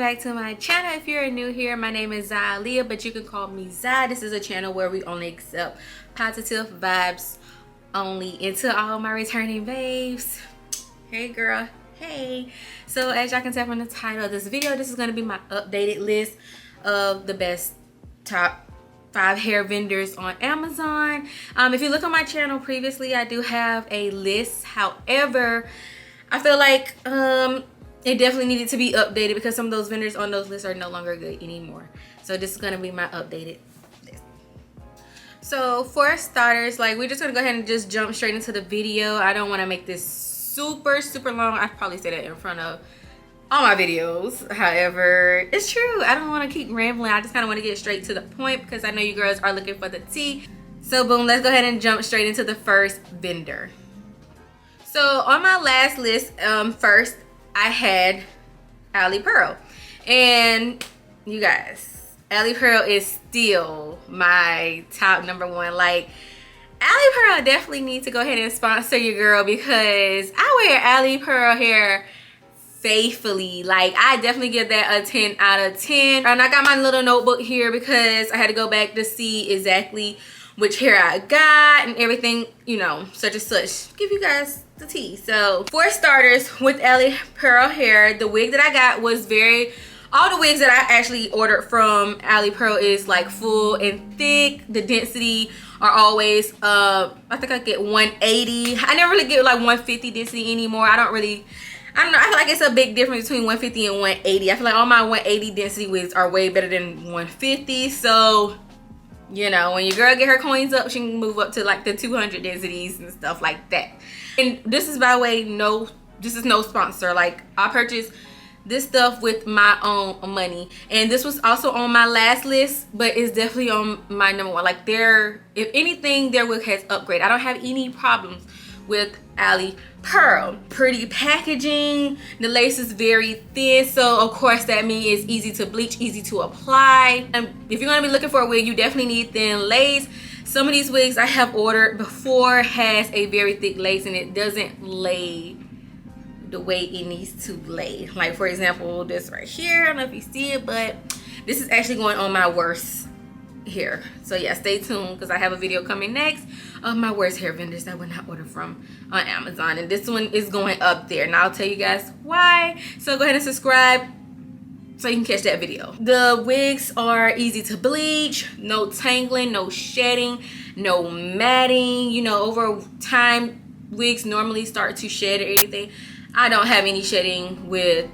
back to my channel. If you're new here, my name is Aaliyah, but you can call me Zai. This is a channel where we only accept positive vibes only. And to all my returning babes, hey girl, hey. So as y'all can tell from the title of this video, this is going to be my updated list of the best top 5 hair vendors on Amazon. If you look on my channel previously, I do have a list. However, I feel like it definitely needed to be updated because some of those vendors on those lists are no longer good anymore. So this is gonna be my updated list. So for starters, like, we're just gonna go ahead and just jump straight into the video. I don't want to make this super long. I probably say that in front of all my videos. However, it's true. I don't want to keep rambling. I just kind of want to get straight to the point because I know you girls are looking for the tea. So boom, let's go ahead and jump straight into the first vendor. So on my last list, first I had Ali Pearl, and you guys, Ali Pearl is still my top #1. Like, Ali Pearl definitely needs to go ahead and sponsor your girl because I wear Ali Pearl hair faithfully. Like, I definitely give that a 10 out of 10. And I got my little notebook here because I had to go back to see exactly which hair I got and everything, you know, such and such. Give you guys the tea. So for starters, with Ali Pearl hair, the wig that I got was all the wigs that I actually ordered from Ali Pearl is like full and thick. The density are always I think I get 180. I never really get like 150 density anymore. I don't know, I feel like it's a big difference between 150 and 180. I feel like all my 180 density wigs are way better than 150. So, you know, when your girl get her coins up, she can move up to like the 200 densities and stuff like that. And this is, by the way, this is no sponsor. Like, I purchased this stuff with my own money, and this was also on my last list, but it's definitely on my #1. Like, if anything, their wig has upgraded. I don't have any problems with Ali Pearl. Pretty packaging, the lace is very thin, so of course that means it's easy to bleach, easy to apply. And if you're gonna be looking for a wig, you definitely need thin lace. Some of these wigs I have ordered before has a very thick lace and it doesn't lay the way it needs to lay. Like, for example, this right here, I don't know if you see it, but this is actually going on my worst hair. So yeah, stay tuned because I have a video coming next of my worst hair vendors that I would not order from on Amazon, and this one is going up there, and I'll tell you guys why. So go ahead and subscribe so you can catch that video. The wigs are easy to bleach, no tangling, no shedding, no matting. You know, over time wigs normally start to shed or anything. I don't have any shedding with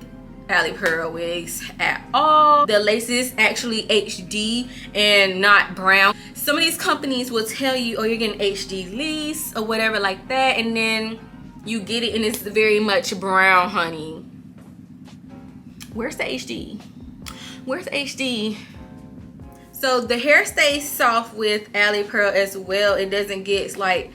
Ali Pearl wigs at all. The lace is actually HD and not brown. Some of these companies will tell you, oh, you're getting HD lace or whatever like that, and then you get it and it's very much brown, honey. Where's the HD? Where's HD? So the hair stays soft with Ali Pearl as well. It doesn't get like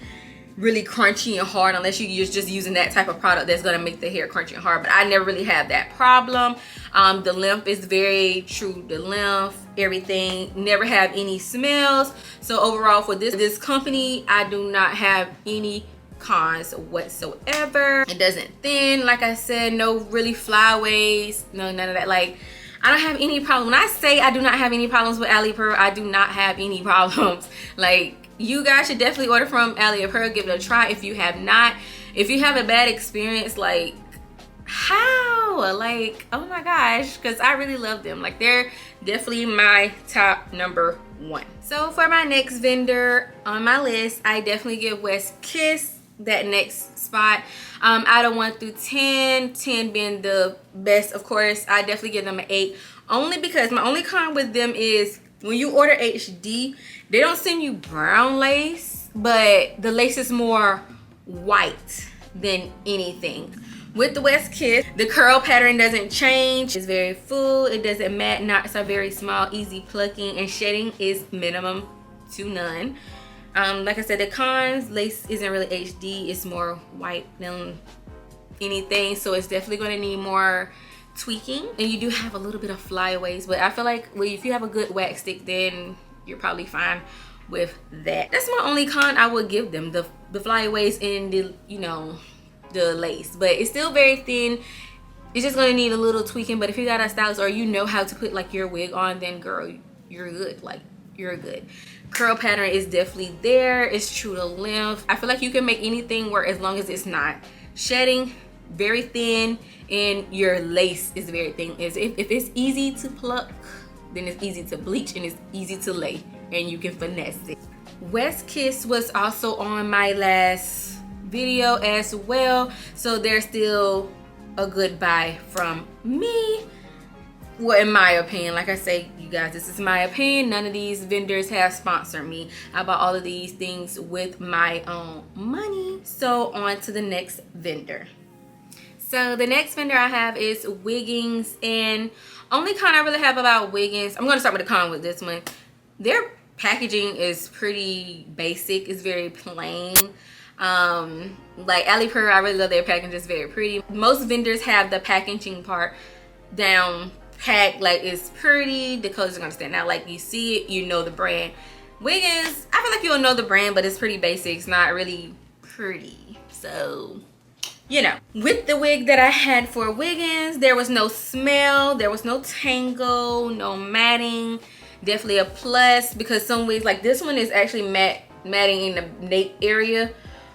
really crunchy and hard unless you're just using that type of product that's gonna make the hair crunchy and hard, but I never really have that problem. The length is very true to length, everything, never have any smells. So overall for this company, I do not have any cons whatsoever. It doesn't thin, like I said, no really flyaways, no, none of that. Like, I don't have any problem. When I say I do not have any problems with Ali Pearl, I do not have any problems. Like, you guys should definitely order from Ali Pearl. Give it a try if you have not. If you have a bad experience, like, how? Like, oh my gosh, because I really love them. Like, they're definitely my top #1. So for my next vendor on my list, I definitely give West Kiss that next spot. Out of 1 through 10, 10 being the best, of course, I definitely give them an 8. Only because my only con with them is when you order HD, they don't send you brown lace, but the lace is more white than anything. With the West Kiss, the curl pattern doesn't change. It's very full, it doesn't matte, knots are very small, easy plucking, and shedding is minimum to none. Like I said, the cons, lace isn't really HD, it's more white than anything, so it's definitely going to need more tweaking, and you do have a little bit of flyaways, but I feel like, well, if you have a good wax stick, then you're probably fine with that. That's my only con I would give them, the flyaways and the, you know, the lace, but it's still very thin. It's just gonna need a little tweaking, but if you got a stylist or you know how to put like your wig on, then girl, you're good. Like, you're good. Curl pattern is definitely there. It's true to length. I feel like you can make anything work as long as it's not shedding, very thin, and your lace is very thin. If it's easy to pluck, then it's easy to bleach and it's easy to lay, and you can finesse it. West Kiss was also on my last video as well, so there's still a good buy from me. Well, in my opinion, like I say, you guys, this is my opinion. None of these vendors have sponsored me. I bought all of these things with my own money. So on to the next vendor. So the next vendor I have is Wiggins, and only con I really have about Wiggins, I'm gonna start with the con with this one. Their packaging is pretty basic. It's very plain. Like Aliexpress, I really love their packaging. It's very pretty. Most vendors have the packaging part down packed, like it's pretty. The colors are gonna stand out. Like you see it, you know the brand. Wiggins, I feel like you'll know the brand, but it's pretty basic. It's not really pretty. So, you know, with the wig that I had for Wiggins, there was no smell, there was no tangle, no matting. Definitely a plus, because some wigs, like this one, is actually matting in the nape area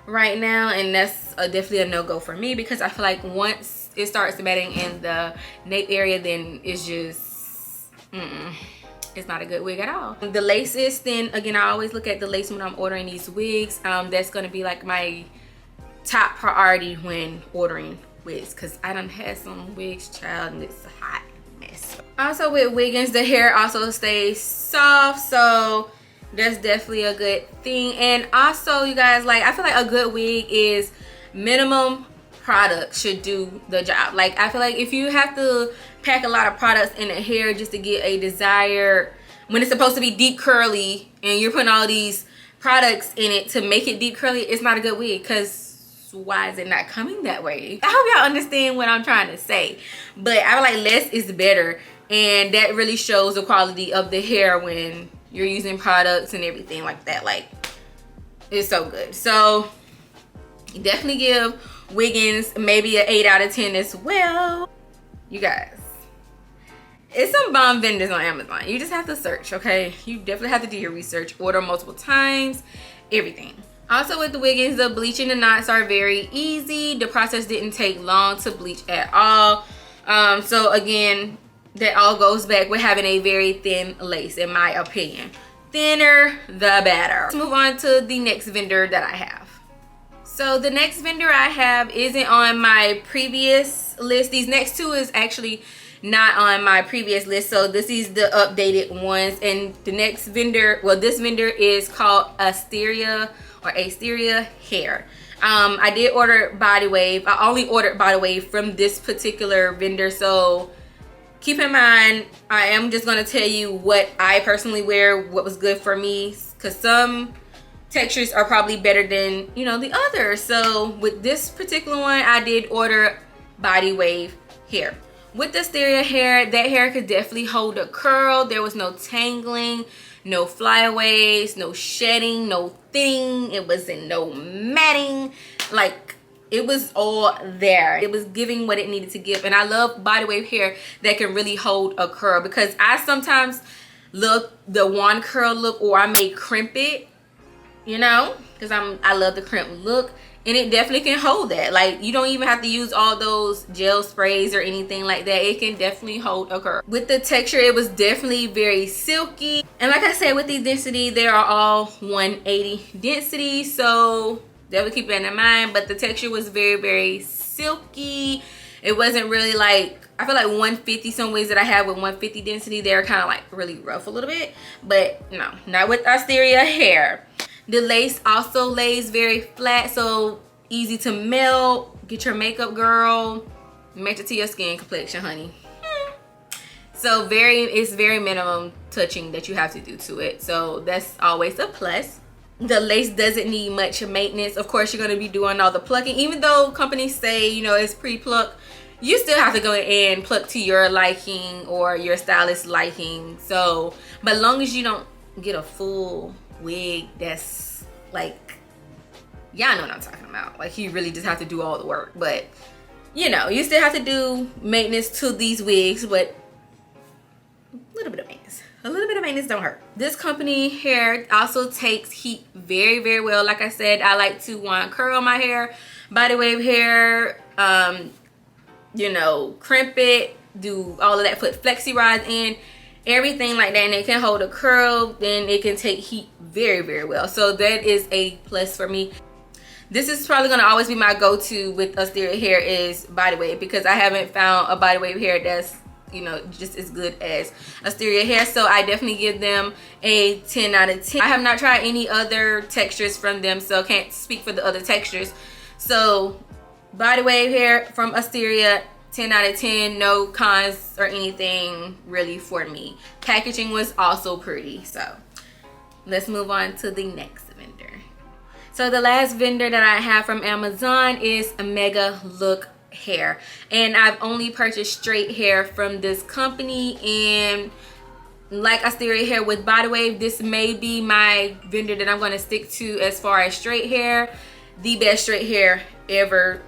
right now, and that's definitely a no-go for me, because I feel like once it starts matting in the nape area, then it's just it's not a good wig at all. The lace is thin. Again, I always look at the lace when I'm ordering these wigs. That's gonna be like my top priority when ordering wigs, because I done had some wigs, child, and it's a hot mess. Also with Wiggins, the hair also stays soft, so that's definitely a good thing. And also, you guys, like, I feel like a good wig is minimum product should do the job. Like, I feel like if you have to pack a lot of products in the hair just to get a desired, when it's supposed to be deep curly, and you're putting all these products in it to make it deep curly, it's not a good wig, because why is it not coming that way? I hope y'all understand what I'm trying to say. But I feel like less is better, and that really shows the quality of the hair when you're using products and everything like that. Like, it's so good. So definitely give Wiggins maybe an 8 out of 10 as well. You guys, it's some bomb vendors on Amazon. You just have to search, okay? You definitely have to do your research, order multiple times, everything. Also with the Wiggins, the bleaching and knots are very easy. The process didn't take long to bleach at all. So again, that all goes back with having a very thin lace, in my opinion. Thinner, the better. Let's move on to the next vendor that I have. So the next vendor I have isn't on my previous list. These next two is actually not on my previous list, so this is the updated ones. And the next vendor, well, this vendor is called Asteria Hair. I did order body wave. I only ordered body wave from this particular vendor, so keep in mind, I am just going to tell you what I personally wear, what was good for me, because some textures are probably better than, you know, the others. So with this particular one, I did order body wave hair. With the Asteria hair, that hair could definitely hold a curl. There was no tangling, no flyaways, no shedding, no thinning. It wasn't no matting. Like, it was all there. It was giving what it needed to give. And I love body wave hair that can really hold a curl, because I sometimes look the wand curl look, or I may crimp it, you know, because I love the crimp look, and it definitely can hold that. Like, you don't even have to use all those gel sprays or anything like that. It can definitely hold a curl. With the texture, it was definitely very silky. And like I said, with these density, they are all 180 density, so definitely keep that in mind. But the texture was very, very silky. It wasn't really like, I feel like 150, some wigs that I have with 150 density, they're kind of like really rough a little bit. But no, not with Asteria hair. The lace also lays very flat, so easy to melt. Get your makeup, girl. Match it to your skin complexion, honey. So it's very minimum touching that you have to do to it, so that's always a plus. The lace doesn't need much maintenance. Of course, you're going to be doing all the plucking. Even though companies say, you know, it's pre-pluck, you still have to go in and pluck to your liking or your stylist's liking. So, but as long as you don't get a full wig that's like, y'all know what I'm talking about. Like, you really just have to do all the work. But you know, you still have to do maintenance to these wigs, but a little bit of maintenance. A little bit of maintenance don't hurt. This company hair also takes heat very, very well. Like I said, I like to curl my hair, body wave hair, you know, crimp it, do all of that, put flexi rods in, everything like that, and it can hold a curl, then it can take heat very, very well. So that is a plus for me. This is probably going to always be my go-to with Asteria Hair is body wave, because I haven't found a body wave hair that's, you know, just as good as Asteria Hair. So I definitely give them a 10 out of 10. I have not tried any other textures from them, so can't speak for the other textures. So body wave hair from Asteria, 10 out of 10. No cons or anything really for me. Packaging was also pretty. So let's move on to the next vendor. So the last vendor that I have from Amazon is Megalook Hair, and I've only purchased straight hair from this company. And like Asteria Hair with body wave, this may be my vendor that I'm going to stick to as far as straight hair. The best straight hair ever.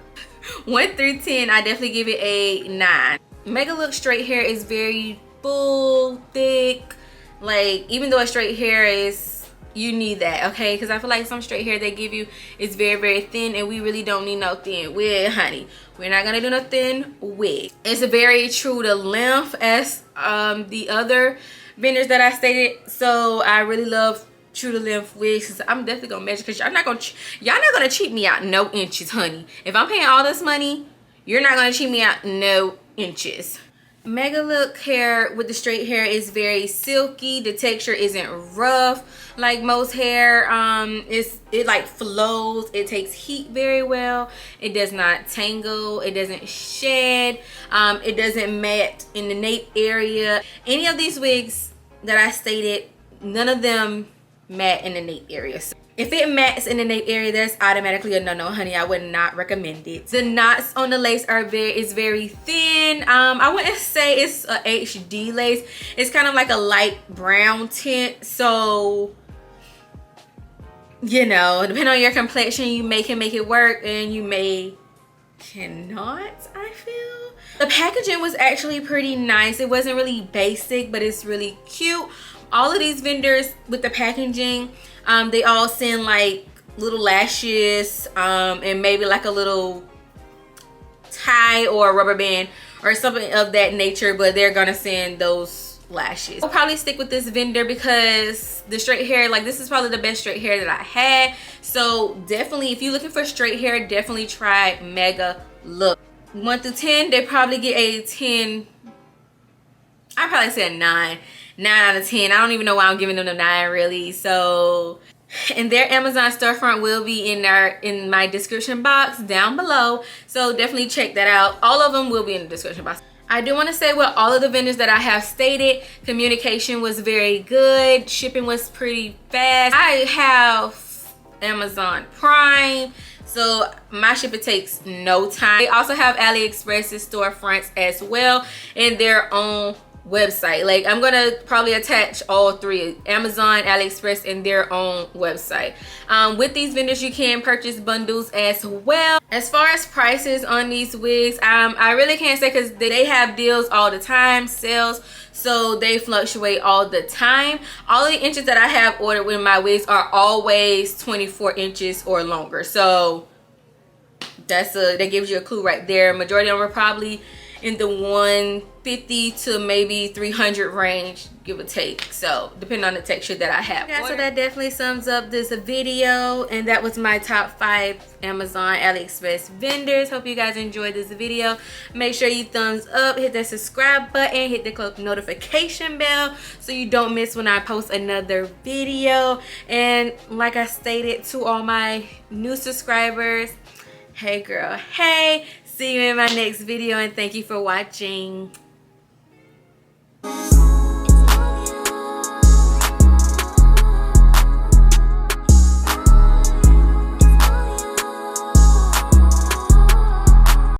1 through 10, I definitely give it a 9. Megalook straight hair is very full, thick. Like, even though a straight hair is, you need that, okay? Because I feel like some straight hair they give you is very, very thin, and we really don't need no thin wig, honey. We're not gonna do no thin wig. It's very true to length as the other vendors that I stated. So I really love true to length wigs. I'm definitely gonna measure, because y'all not gonna cheat me out no inches, honey. If I'm paying all this money, you're not gonna cheat me out no inches. Megalook Hair with the straight hair is very silky. The texture isn't rough like most hair. It like flows. It takes heat very well. It does not tangle. It doesn't shed. It doesn't mat in the nape area. Any of these wigs that I stated, none of them mat in the nape area. So if it mats in the nape area, that's automatically a no-no, honey. I would not recommend it. The knots on the lace are very thin. I wouldn't say it's a HD lace. It's kind of like a light brown tint. So, you know, depending on your complexion, you can make it work, and you cannot, I feel. The packaging was actually pretty nice. It wasn't really basic, but it's really cute. All of these vendors with the packaging, they all send like little lashes, and maybe like a little tie or a rubber band or something of that nature, but they're gonna send those lashes. I'll probably stick with this vendor because the straight hair, like, this is probably the best straight hair that I had. So definitely, if you're looking for straight hair, definitely try Megalook. 1 through 10, they probably get a 10. I probably say a 9 out of 10. I don't even know why I'm giving them a 9, really. So, and their Amazon storefront will be in my description box down below, so definitely check that out. All of them will be in the description box. I do want to say, with all of the vendors that I have stated, communication was very good. Shipping was pretty fast. I have Amazon Prime, so my shipping takes no time. They also have Aliexpress's storefronts as well in their own website. Like, I'm gonna probably attach all three: Amazon, Aliexpress, and their own website. With these vendors, you can purchase bundles as well. As far as prices on these wigs, I really can't say, because they have deals all the time, sales, so they fluctuate all the time. All of the inches that I have ordered with my wigs are always 24 inches or longer, so that gives you a clue right there. Majority of them are probably in the 150 to maybe 300 range, give or take, so depending on the texture that I have. Okay, so that definitely sums up this video, and that was my top 5 Amazon Aliexpress vendors. Hope you guys enjoyed this video. Make sure you thumbs up, hit that subscribe button, hit the notification bell so you don't miss when I post another video. And like I stated to all my new subscribers, hey girl, hey, see you in my next video, and thank you for watching.